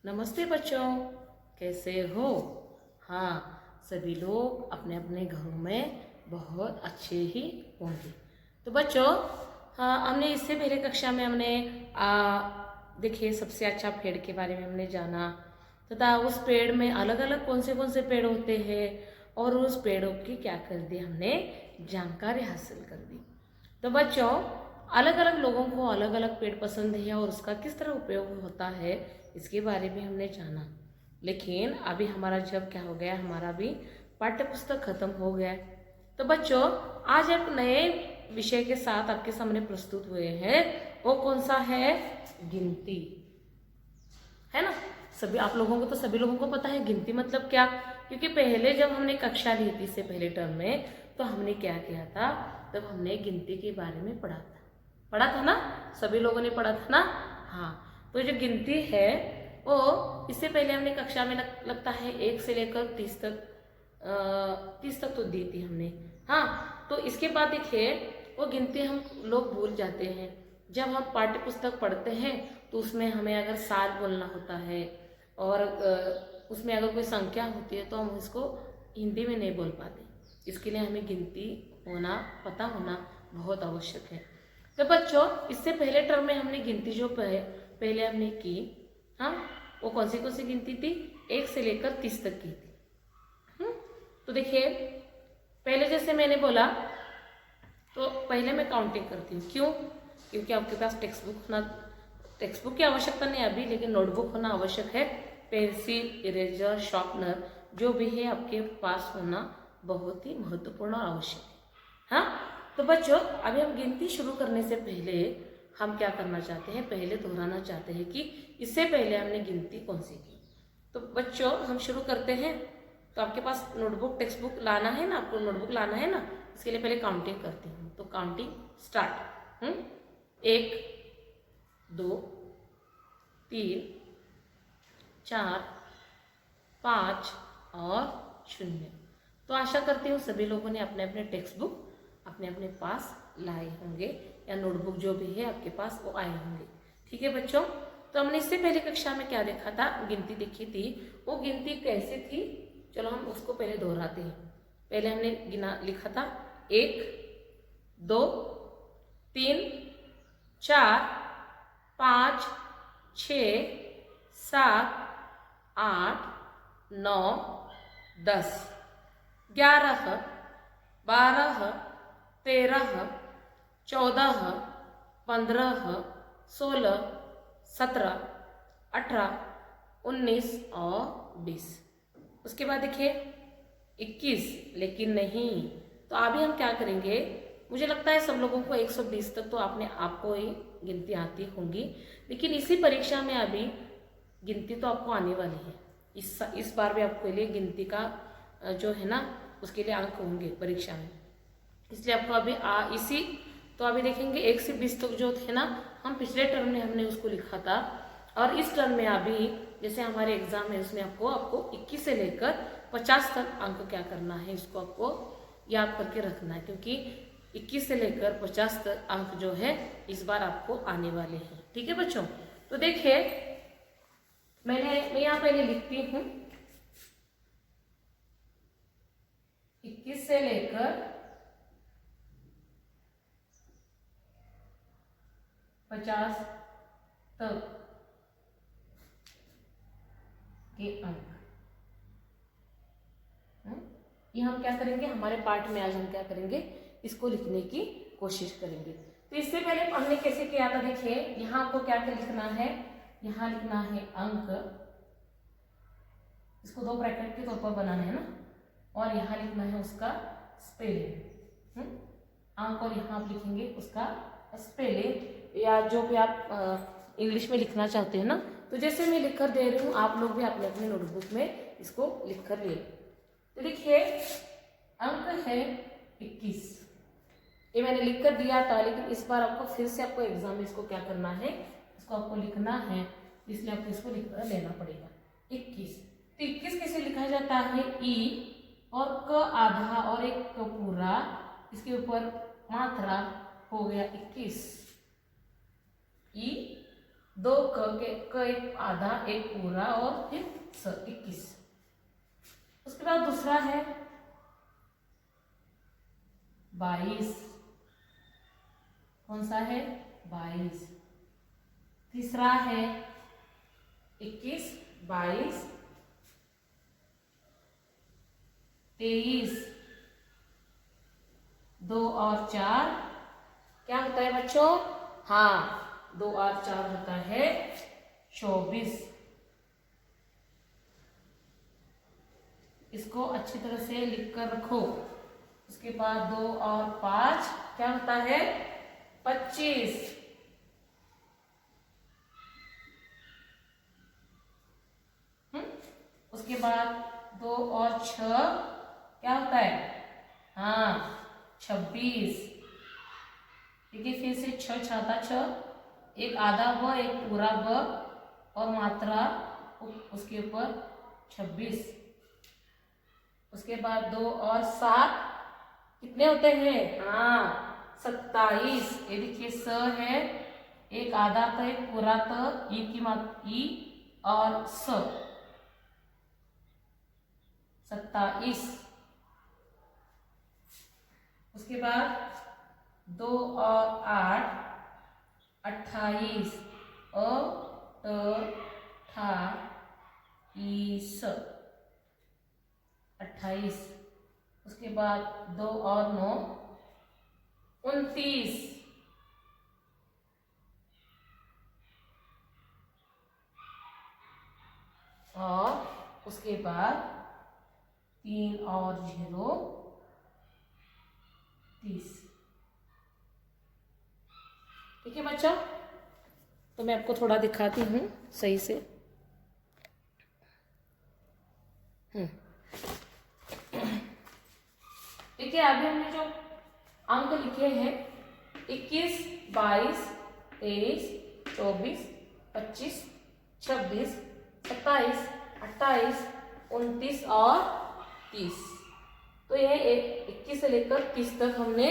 नमस्ते बच्चों, कैसे हो। हाँ, सभी लोग अपने अपने घरों में बहुत अच्छे ही होंगे। तो बच्चों, हाँ, हमने इससे पहले कक्षा में हमने देखिए सबसे अच्छा पेड़ के बारे में हमने जाना तथा उस पेड़ में अलग अलग कौन से पेड़ होते हैं और उस पेड़ों की क्या कर दी, हमने जानकारी हासिल कर दी। तो बच्चों, अलग अलग लोगों को अलग अलग पेड़ पसंद है और उसका किस तरह उपयोग होता है इसके बारे में हमने जाना। लेकिन अभी हमारा जब क्या हो गया, हमारा भी पाठ्य पुस्तक खत्म हो गया। तो बच्चों, आज एक नए विषय के साथ आपके सामने प्रस्तुत हुए हैं। वो कौन सा है? गिनती, है ना। सभी आप लोगों को तो सभी लोगों को पता है गिनती मतलब क्या, क्योंकि पहले जब हमने कक्षा ली थी इससे पहले टर्म में, तो हमने क्या किया था, तब हमने गिनती के बारे में पढ़ा था ना, सभी लोगों ने पढ़ा था ना। हाँ, तो जो गिनती है वो इससे पहले हमने कक्षा में लगता है 1 से लेकर 30 तक 30 तक तो दी थी हमने। हाँ, तो इसके बाद देखिए वो गिनती हम लोग भूल जाते हैं। जब हम पाठ्य पुस्तक पढ़ते हैं तो उसमें हमें अगर साल बोलना होता है और उसमें अगर कोई संख्या होती है तो हम इसको हिंदी में नहीं बोल पाते। इसके लिए हमें गिनती होना, पता होना बहुत आवश्यक है। तो बच्चों, इससे पहले टर्म में हमने गिनती जो पहले हमने की, हाँ, वो कौन सी गिनती थी? 1 से लेकर 30 तक की थी। तो देखिए, पहले जैसे मैंने बोला, तो पहले मैं काउंटिंग करती हूँ। क्यों? क्योंकि आपके पास टेक्स्ट बुक की आवश्यकता नहीं अभी, लेकिन नोटबुक होना आवश्यक है। पेंसिल, इरेजर, शार्पनर जो भी है आपके पास होना बहुत ही महत्वपूर्ण और आवश्यक है। हाँ, तो बच्चों, अभी हम गिनती शुरू करने से पहले हम क्या करना चाहते हैं, पहले दोहराना चाहते हैं कि इससे पहले हमने गिनती कौन सी की। तो बच्चों, हम शुरू करते हैं। तो आपके पास नोटबुक, टेक्स्ट बुक लाना है ना, आपको नोटबुक लाना है ना। इसके लिए पहले काउंटिंग करती हूँ। तो काउंटिंग स्टार्ट। 1, 2, 3, 4, 5 और 0। तो आशा करती हूँ सभी लोगों ने अपने अपने टेक्स्ट बुक अपने अपने पास लाए होंगे या नोटबुक जो भी है आपके पास वो आए होंगे। ठीक है बच्चों, तो हमने इससे पहले कक्षा में क्या देखा था, गिनती देखी थी। वो गिनती कैसे थी, चलो हम उसको पहले दोहराते हैं। पहले हमने लिखा था 1, 2, 3, 4, 5, 6, 7, 8, 9, 10, 11, 12, 13, 14, 15, 16, 17, 18, 19 और 20। उसके बाद देखिए 21, लेकिन नहीं। तो अभी हम क्या करेंगे, मुझे लगता है सब लोगों को 120 तक तो आपको ही गिनती आती होंगी, लेकिन इसी परीक्षा में अभी गिनती तो आपको आने वाली है। इस बार भी आपके लिए गिनती का जो है ना, उसके लिए अंक होंगे परीक्षा में। इसलिए आपको अभी इसी तो अभी देखेंगे 1 से 20 तक जो थे ना, हम पिछले टर्म में हमने उसको लिखा था। और इस टर्म में अभी जैसे हमारे एग्जाम है उसमें आपको 21 से लेकर 50 तक अंक क्या करना है, इसको आपको याद करके रखना है, क्योंकि 21 से लेकर 50 तक अंक जो है इस बार आपको आने वाले हैं। ठीक है बच्चों, तो देखिए मैं यहाँ पहले लिखती हूँ 21 से लेकर 50 तक के अंक। ये हम क्या करेंगे, हमारे पाठ में आज हम क्या करेंगे, इसको लिखने की कोशिश करेंगे। तो इससे पहले हमने कैसे किया था, देखिए यहाँ आपको क्या क्या लिखना है, यहाँ लिखना है अंक, इसको 2 ब्रैकेट के तौर पर बनाना है ना, और यहाँ लिखना है उसका स्पेलिंग। अंक, और यहाँ आप लिखेंगे उसका स्पेलिंग या जो भी आप इंग्लिश में लिखना चाहते हैं ना। तो जैसे मैं लिख कर दे रही हूँ, आप लोग भी अपने अपने नोटबुक में इसको लिख कर ले। तो देखिए अंक है 21, ये मैंने लिख कर दिया था, लेकिन इस बार आपको फिर से आपको एग्जाम में इसको क्या करना है, इसको आपको लिखना है, इसलिए आपको इसको लिख कर लेना पड़ेगा 21। तो 21 कैसे लिखा जाता है, ई और क आधा और एक क पूरा, इसके ऊपर मात्रा हो गया 21, ई दो क एक आधा एक पूरा और फिर 21। उसके बाद दूसरा है 22। कौन सा है? 22। तीसरा है 21, 22, 23। 2 और 4 क्या होता है बच्चों? हाँ, 2 और 4 होता है 24। इसको अच्छी तरह से लिख कर रखो। उसके बाद 2 और 5 क्या होता है? 25। उसके बाद 2 और 6 क्या होता है? हाँ, 26। देखिए फिर से 6 छाता 6, एक आधा ब एक पूरा ब और मात्रा उसके ऊपर 26। उसके बाद 2 और 7 कितने होते हैं? हाँ, 27। ये देखिए स है, एक आधा त एक पूरा त, ई की मात्रा ई और स, 27। उसके बाद 2 और 8 28, अ ट ठा ई स, 28। उसके बाद 2 और 9 29। और उसके बाद 3 और 0 30। ठीक है बच्चा, तो मैं आपको थोड़ा दिखाती हूँ सही से। देखिए अभी हमने जो अंक लिखे हैं 21, 22, 23, 24, 25, 26, 27, 28, 29 और 30। तो यह 21 से लेकर 30 तक हमने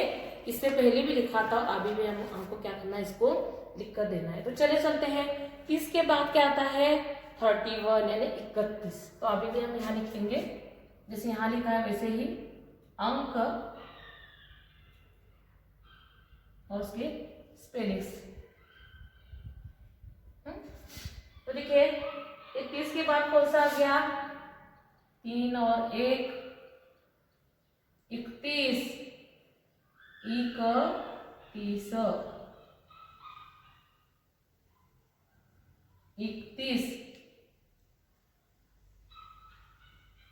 इससे पहले भी लिखा था, अभी भी हमको क्या करना है, इसको लिख कर देना है। तो चले चलते हैं। 30 के बाद क्या आता है? 31 यानी 31। तो अभी भी हम यहाँ लिखेंगे जैसे यहाँ लिखा है वैसे ही अंक और उसके स्पेलिंग्स। तो देखिए 31 के बाद कौन सा आ गया? 3 और 1 31, इक 30, 31।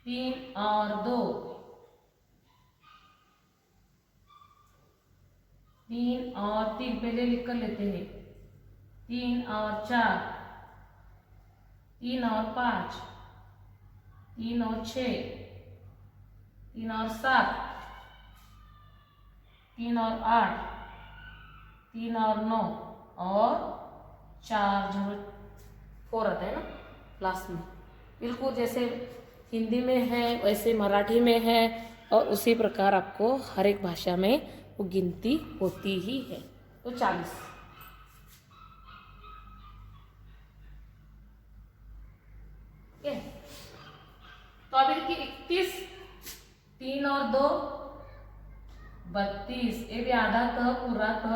3 और 2 3 और 3 पहले लिख कर लेते हैं। 3 और 4 3 और 5 3 और 6 3 और 7 3 और 8 3 और 9 और 4 जो 4 आता है ना लास्ट में, बिल्कुल जैसे हिंदी में है वैसे मराठी में है, और उसी प्रकार आपको हर एक भाषा में वो गिनती होती ही है। तो 40। तो अभी देखिए 31, 3 और 2 32, ये भी आधा त पूरा त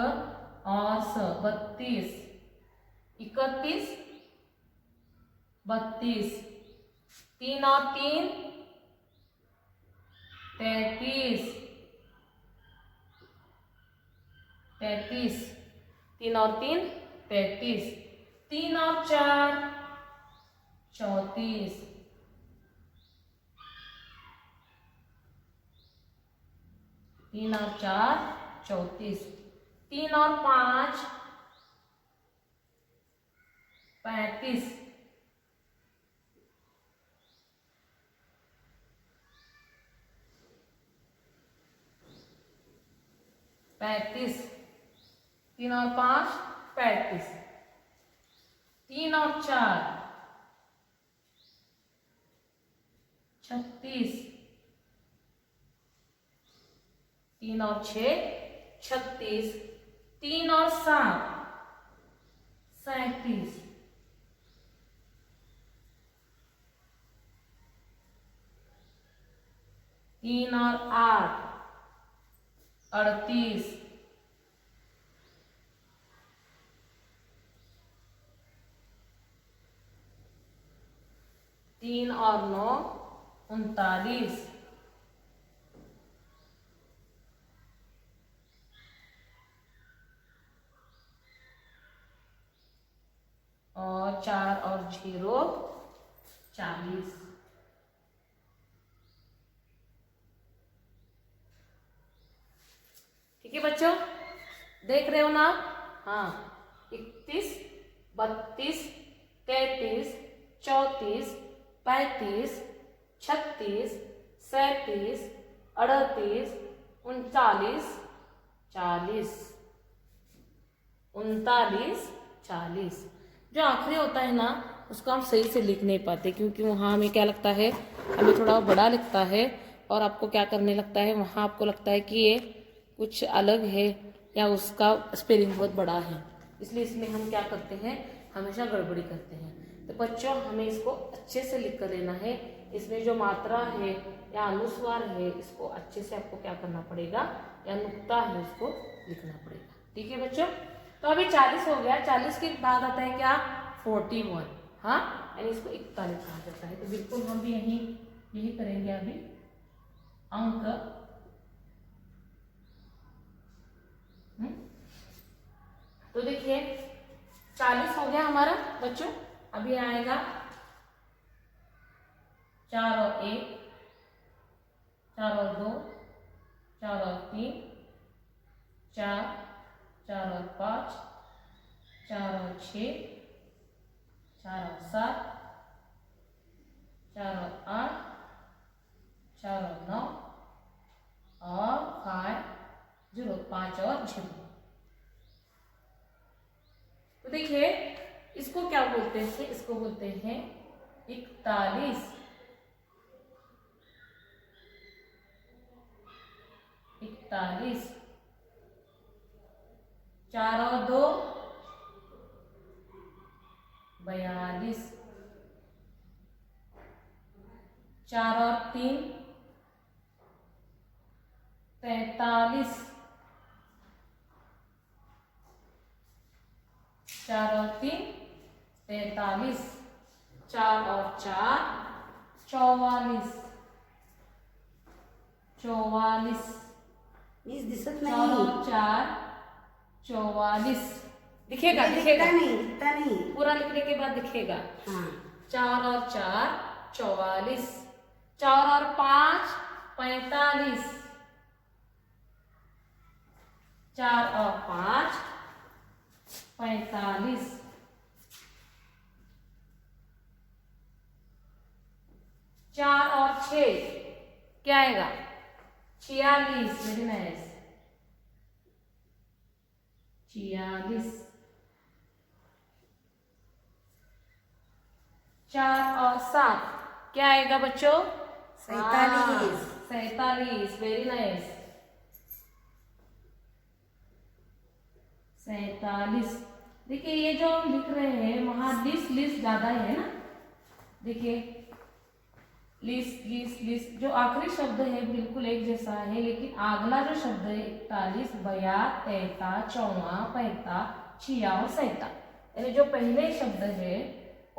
और स, 32। 31, 32, 3 और 3 33, 33, 3 और 3 33, 3 और 4 34, 3 और 4 34, 3 और 5 35, 35, 3 और 5 35, 3 और 4 36, 3 और 6 36, 3 और 7 37, 3 और 8 38, 3 और 9 39, और 4 और 0 40। ठीक है बच्चों, देख रहे हो ना आप? हाँ, 31, 32, 33, 34, 35, 36, 37, 38, 39, 40, 39, 40। जो आखिरी होता है ना उसको हम सही से लिख नहीं पाते, क्योंकि वहाँ हमें क्या लगता है, हमें थोड़ा बड़ा लगता है, और आपको क्या करने लगता है, वहाँ आपको लगता है कि ये कुछ अलग है या उसका स्पेलिंग बहुत बड़ा है, इसलिए इसमें हम क्या करते हैं, हमेशा गड़बड़ी करते हैं। तो बच्चों हमें इसको अच्छे से लिख कर लेना है। इसमें जो मात्रा है या अनुस्वार है इसको अच्छे से आपको क्या करना पड़ेगा, या नुक्ता है उसको लिखना पड़ेगा। ठीक है बच्चों, तो अभी 40 हो गया। 40 के बाद आता है क्या, 41। हाँ, यानी इसको 41 कहा जाता है। तो बिल्कुल हम भी यही करेंगे अभी अंक। तो देखिए 40 हो गया हमारा बच्चों। अभी आएगा 4 और 1, 4 और 2, 4 और 3, 4, 4 और 5, 4 और 6, 4 और 7, 4 और 8, 4 और 9, और 5 और 0। तो देखिए इसको क्या बोलते हैं, इसको बोलते हैं 41। 41, 4 और 2 42, 4 और 3 43, 4 और 3 43, 4 और 4 44, 44, दिसत 4 और नाही, 4 44। दिखेगा दिखता दिखेगा नहीं। पूरा लिखने के बाद दिखेगा। हाँ, 4 और 4 44, 4 और 5 45, 4 और 5 45, 4 और 6 क्या आएगा, 46। Very nice, 46। 4 और 7 क्या आएगा बच्चों, 47। 47। Very nice, 47। देखिए ये जो हम लिख रहे हैं वहां लिस ज्यादा है ना। देखिए लिस जो आखिरी शब्द है बिल्कुल एक जैसा है, लेकिन अगला जो शब्द है 41, 42, 43, 54, 55, 56 और 57, यानी जो पहले शब्द है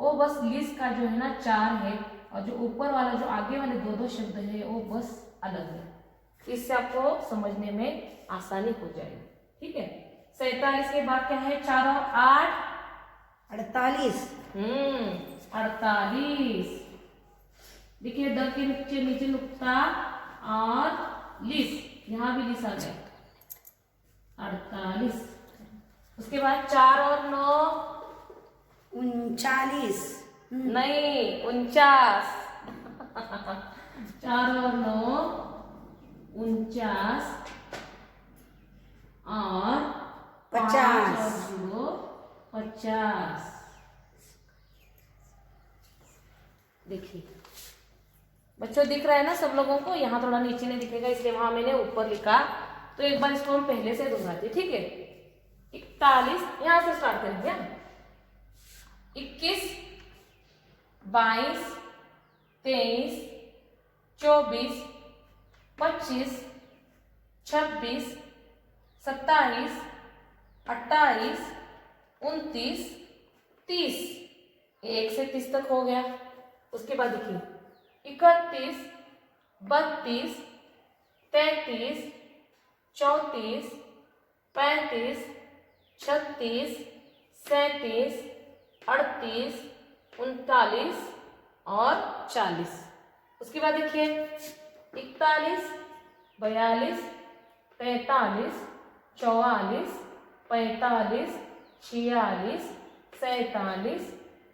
वो बस लिस का जो है ना 4 है, और जो ऊपर वाला जो आगे वाले दो शब्द है वो बस अलग है। इससे आपको समझने में आसानी हो जाएगी। ठीक है, 47 के बाद क्या है, 4 और 8 48। 48। देखिए ड के नीचे नुक्ता और लिस, यहाँ भी लिस आ गया, 48। उसके बाद 4 और 9 39। नहीं 49। 4 और 9 49, और 5 और 0 50। देखिए बच्चों दिख रहा है ना सब लोगों को, यहाँ थोड़ा नीचे नहीं दिखेगा इसलिए वहां मैंने ऊपर लिखा। तो एक बार इसको हम पहले से दोहराते, ठीक है। 41 यहां से स्टार्ट करेंगे। 21, 22, 23, 24, 25, 26, 27, 28, 29, 30। 1 से 30 तक हो गया। उसके बाद देखिए 31, 32, 33, 34, 35, 36, 37, 38, 39 और 40। उसके बाद देखिए 41, 42, 43, 44, 45, 46, 47,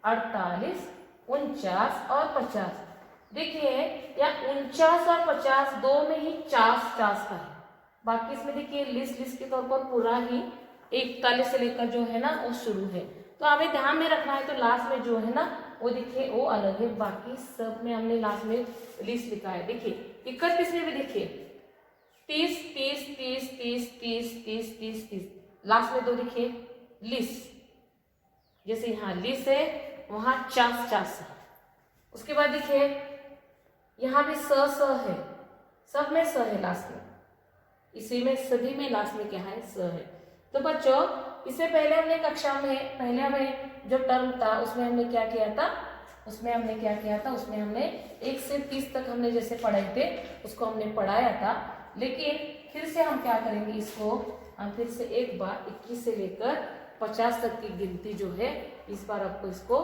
48, 49 और 50। देखिए या 49 और 50 दो में ही 50 का है। बाकी इसमें देखिए लिस्ट के तौर पर पूरा ही 41 से लेकर जो है ना वो शुरू है। तो हमें ध्यान में रखना है। तो लास्ट में जो है ना वो देखिए वो अलग है, बाकी सब में हमने लास्ट में लिस्ट लिखा है। देखिए 31 में भी देखिए 30, 30, 30, 30, 30, 30, 30, 30। लास्ट में दो देखिए लिस्ट, जैसे यहाँ लिस्ट है वहां 50 है। उसके बाद देखिए यहाँ भी स है, सब में स है लास्ट में, इसी में सभी में लास्ट में क्या है स है। तो बच्चों इससे पहले हमने कक्षा में पहले हमें जो टर्म था उसमें हमने क्या किया था, उसमें हमने 1 से 30 तक हमने जैसे पढ़ाए थे उसको हमने पढ़ाया था। लेकिन फिर से हम क्या करेंगे, इसको हम फिर से एक बार 21 से लेकर 50 तक की गिनती जो है इस बार आपको इसको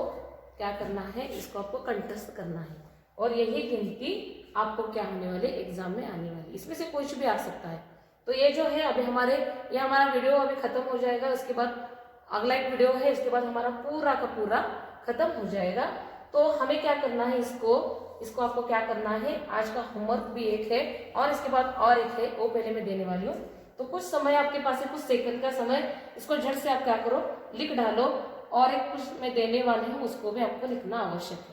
क्या करना है, इसको आपको कंठस्थ करना है। और यही गिनती आपको क्या होने वाले एग्जाम में आने वाली, इसमें से कुछ भी आ सकता है। तो ये जो है अभी ये हमारा वीडियो अभी खत्म हो जाएगा। उसके बाद अगला एक वीडियो है, उसके बाद हमारा पूरा का पूरा खत्म हो जाएगा। तो हमें क्या करना है, इसको आपको क्या करना है, आज का होमवर्क भी एक है और इसके बाद और एक है, वो पहले मैं देने वाली हूँ। तो कुछ समय आपके पास है, कुछ सेकंड का समय, इसको झट से आप क्या करो लिख डालो। और एक कुछ मैं देने वाली हूँ उसको भी आपको लिखना आवश्यक है।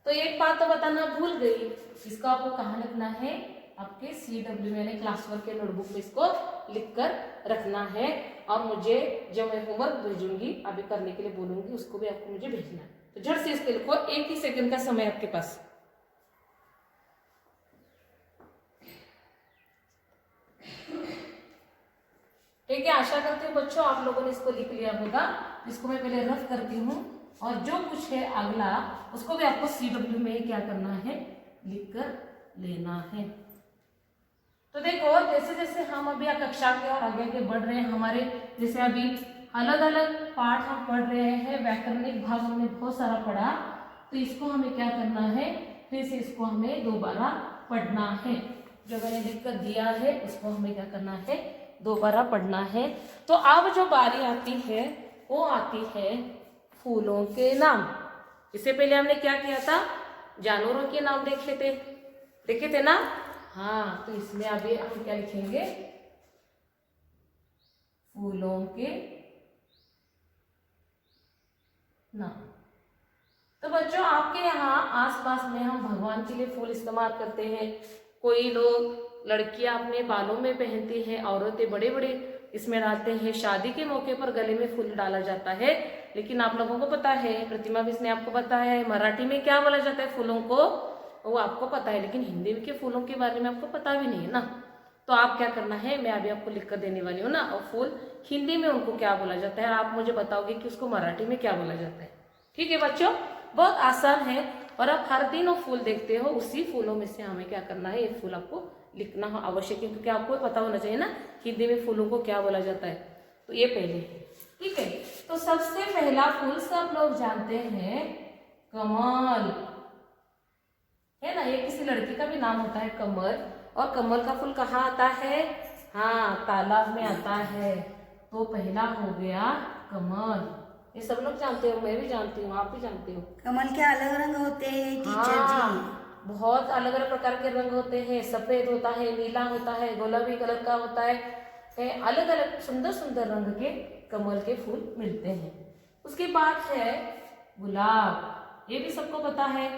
तो एक बात तो बताना भूल गई, इसको आपको कहाँ लिखना है, आपके CW यानी क्लास वर्क के नोटबुक में इसको लिखकर रखना है। और मुझे जब मैं होमवर्क भेजूंगी अभी करने के लिए बोलूंगी उसको भी आपको मुझे भेजना है। तो झट से इसके लिखो, 1 ही सेकंड का समय आपके पास। ठीक है, आशा करती हूँ बच्चों आप लोगों ने इसको लिख लिया होगा। इसको मैं पहले रफ करती हूँ और जो कुछ है अगला उसको भी आपको CW में ही क्या करना है, लिख कर लेना है। तो देखो जैसे जैसे हम अभी कक्षा के और आगे बढ़ रहे हैं, हमारे जैसे अभी अलग अलग पाठ हम पढ़ रहे हैं, व्याकरणिक भाग हमने बहुत सारा पढ़ा। तो इसको हमें क्या करना है, फिर से इसको हमें दोबारा पढ़ना है। जो मैंने लिख कर दिया है उसको हमें क्या करना है, दोबारा पढ़ना है। तो अब जो बारी आती है वो आती है फूलों के नाम। इससे पहले हमने क्या किया था, जानवरों के नाम देखे थे ना। हाँ, तो इसमें अभी हम क्या लिखेंगे, फूलों के नाम। तो बच्चों आपके यहाँ आसपास में हम भगवान के लिए फूल इस्तेमाल करते हैं। कोई लोग लड़कियां अपने बालों में पहनती हैं, औरतें बड़े बड़े इसमें डालते हैं। शादी के मौके पर गले में फूल डाला जाता है। लेकिन आप लोगों को पता है, प्रतिमा भी इसने आपको बताया है, मराठी में क्या बोला जाता है फूलों को, वो आपको पता है। लेकिन हिंदी के फूलों के बारे में आपको पता भी नहीं है ना। तो आप क्या करना है, मैं अभी आपको लिख कर देने वाली हूँ ना, और फूल हिंदी में उनको क्या बोला जाता है, आप मुझे बताओगे कि उसको मराठी में क्या बोला जाता है। ठीक है बच्चों, बहुत आसान है। और आप हर दिन वो फूल देखते हो, उसी फूलों में से हमें क्या करना है, ये फूल आपको लिखना हो आवश्यक है, क्योंकि आपको पता होना चाहिए ना हिंदी में फूलों को क्या बोला जाता है। तो ये पहले है, ठीक है। तो सबसे पहला फूल सब लोग जानते हैं, कमल, है ना। ये किसी लड़की का भी नाम होता है कमल। और कमल का फूल कहाँ आता है, हाँ तालाब में आता है। तो पहला हो गया कमल, ये सब लोग जानते हो, मैं भी जानती हूँ, आप भी जानते हो। कमल के अलग रंग होते हैं टीचर जी, बहुत अलग अलग प्रकार के रंग होते हैं। सफेद होता है, नीला होता है, गुलाबी कलर का होता है। अलग अलग सुंदर सुंदर रंग के कमल के फूल मिलते हैं। उसके बाद है गुलाब, ये भी सबको पता है,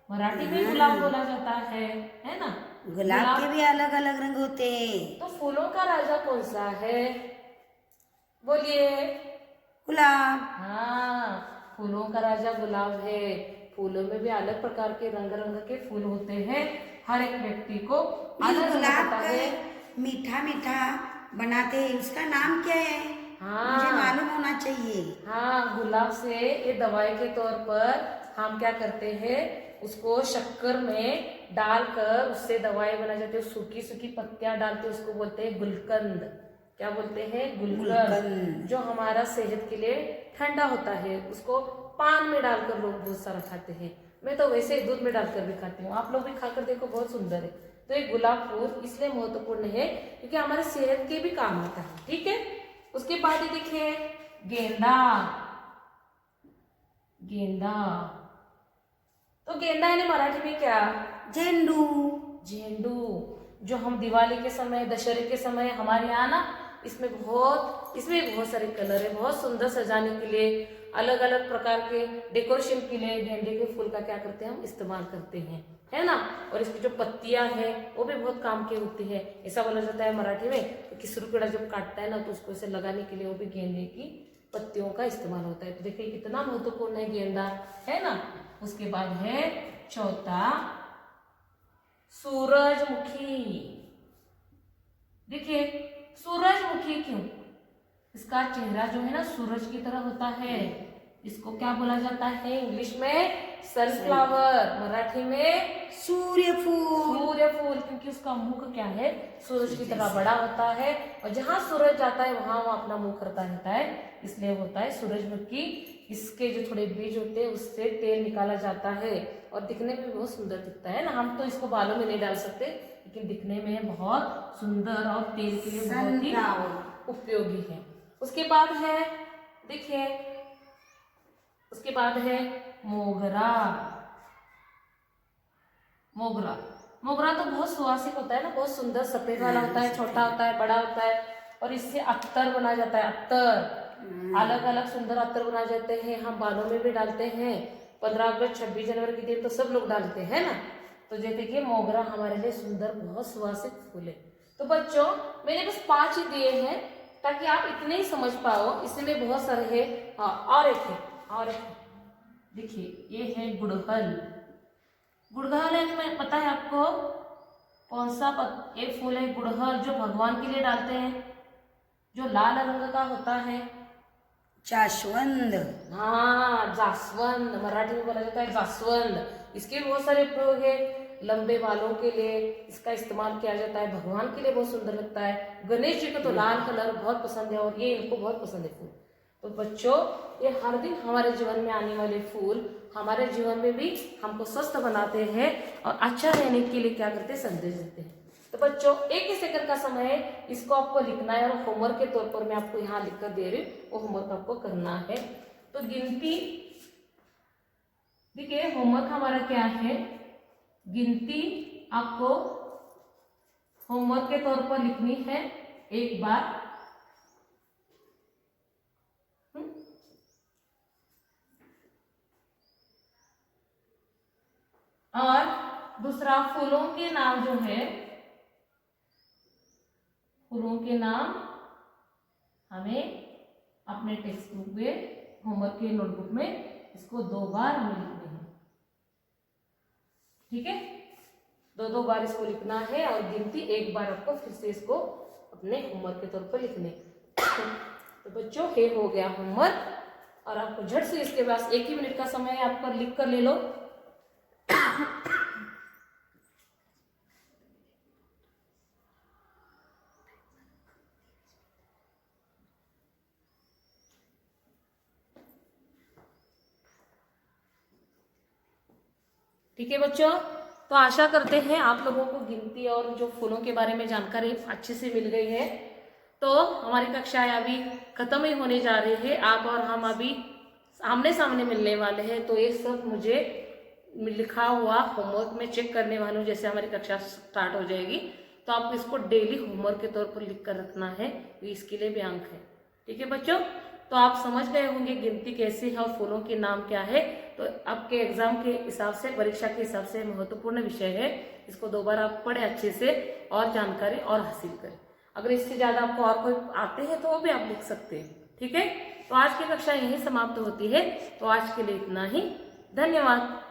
मराठी में गुलाब बोला जाता है ना। गुलाब के भी अलग अलग रंग होते हैं। तो फूलों का राजा कौन सा है, बोलिए। गुलाब। हाँ, फूलों का राजा गुलाब है। फूलों में भी अलग प्रकार के रंग रंग के फूल होते हैं। हर एक व्यक्ति को इस अलग अलग गुलाब पता का है। मीठा मीठा बनाते हैं, उसका नाम क्या है? मुझे हाँ मालूम होना चाहिए। हाँ, गुलाब से ये दवाई के तौर पर हम क्या करते हैं, उसको शक्कर में डालकर उससे दवाई बनाई जाती है। सूखी सूखी पत्तियां डालते उसको बोलते हैं गुलकंद। क्या बोलते हैं? गुलकंद। गुलकंद। जो हमारा सेहत के लिए ठंडा होता है। उसको पान में डालकर लोग बहुत सारा खाते हैं। मैं तो वैसे ही दूध में डालकर भी खाती हूँ। आप लोग भी खाकर देखो, बहुत सुंदर है। तो ये गुलाब फूल इसलिए महत्वपूर्ण है क्योंकि हमारे सेहत के भी काम आता है। ठीक है। उसके बाद ये देखिए गेंदा। गेंदा तो गेंदा यानी मराठी में क्या? झेंडू। झेंडू। जो हम दिवाली के समय, दशहरे के समय हमारे यहाँ ना इसमें बहुत सारे कलर है। बहुत सुंदर सजाने के लिए, अलग अलग प्रकार के डेकोरेशन के लिए गेंदे के फूल का क्या करते हैं, हम इस्तेमाल करते हैं, है ना। और इसकी जो पत्तियां हैं वो भी बहुत काम की होती है। ऐसा बोला जाता है मराठी में कि किसरू पेड़ा जब काटता है ना तो उसको ऐसे लगाने के लिए वो भी गेंदे की पत्तियों का इस्तेमाल होता है। तो देखिए कितना महत्वपूर्ण है गेंदा, है ना। उसके बाद है चौथा सूरजमुखी। देखिए सूरजमुखी क्यों? इसका चेहरा जो है ना सूरज की तरह होता है। इसको क्या बोला जाता है इंग्लिश में? सनफ्लावर। मराठी में सूर्यफूल। सूर्यफूल। क्योंकि उसका मुख क्या है, सूरज की तरह बड़ा होता है और जहां सूरज जाता है वहां वो अपना मुख करता रहता है, इसलिए होता है सूरजमुखी। इसके जो थोड़े बीज होते हैं उससे तेल निकाला जाता है और दिखने में बहुत सुंदर दिखता है ना। हम तो इसको बालों में नहीं डाल सकते, लेकिन दिखने में बहुत सुंदर और तेल के लिए बहुत ही उपयोगी है। उसके बाद है, देखिए उसके बाद है मोगरा। मोगरा मोगरा तो बहुत सुवासिक होता है ना, बहुत सुंदर सफेद वाला होता है, छोटा होता है, बड़ा होता है और इससे अत्तर बनाया जाता है। अत्तर अलग अलग सुंदर अत्तर बनाए जाते हैं। हम बालों में भी डालते हैं। 15 अगस्त 26 जनवरी के दिन तो सब लोग डालते हैं ना। तो जैसे कि मोगरा हमारे लिए सुंदर बहुत सुवासिक फूल है। तो बच्चों मैंने बस 5 ही दिए हैं ताकि आप इतने ही समझ पाओ। इसमें बहुत सारे है। हाँ और एक है, और एक है। देखिए ये है गुड़हल। गुड़हल है, पता है आपको कौन सा एक फूल है गुड़हल, जो भगवान के लिए डालते हैं, जो लाल रंग का होता है? जास्वंद। हाँ जास्वंद, मराठी में बोला जाता है जास्वंद। इसके बहुत सारे उपयोग है। लंबे बालों के लिए इसका इस्तेमाल किया जाता है। भगवान के लिए बहुत सुंदर लगता है। गणेश जी को तो लाल कलर बहुत पसंद है और ये इनको बहुत पसंद है फूल। तो बच्चों ये हर दिन हमारे जीवन में आने वाले फूल हमारे जीवन में भी हमको स्वस्थ बनाते हैं और अच्छा रहने के लिए क्या करते हैं, संदेश देते हैं। तो बच्चों 1 ही सेकंड का समय है, इसको आपको लिखना है और होमवर्क के तौर पर मैं आपको यहाँ लिख कर दे रही हूँ, वो होमवर्क आपको करना है। तो गिनती, देखिए होमवर्क हमारा क्या है, गिनती आपको होमवर्क के तौर पर लिखनी है एक बार। और दूसरा फूलों के नाम जो है, फूलों के नाम हमें अपने टेक्स्ट बुक में, होमवर्क के नोटबुक में इसको 2 बार हमें लिखने हैं। ठीक है, 2 बार इसको लिखना है और गिनती 1 बार आपको फिर से इसको अपने होमवर्क के तौर पर लिखने। तो बच्चों ये हो गया होमवर्क और आपको झट से इसके पास 1 ही मिनट का समय है, आपको लिख कर ले लो। ठीक है बच्चों, तो आशा करते हैं आप लोगों को गिनती और जो फूलों के बारे में जानकारी अच्छे से मिल गई है। तो हमारी कक्षाएं अभी खत्म ही होने जा रही है। आप और हम अभी आमने सामने मिलने वाले हैं। तो ये सब मुझे लिखा हुआ होमवर्क में चेक करने वालों, जैसे हमारी कक्षा स्टार्ट हो जाएगी तो आपको इसको डेली होमवर्क के तौर पर लिख कर रखना है। इसके लिए भी अंक है। ठीक है बच्चों, तो आप समझ गए होंगे गिनती कैसी है और फूलों के नाम क्या है। तो आपके एग्जाम के हिसाब से, परीक्षा के हिसाब से महत्वपूर्ण विषय है। इसको 2 बार आप पढ़े अच्छे से और जानकारी और हासिल करें। अगर इससे ज्यादा आपको और कोई आते हैं तो वो भी आप लिख सकते हैं। ठीक है। तो आज की कक्षा यहीं समाप्त होती है। तो आज के लिए इतना ही। धन्यवाद।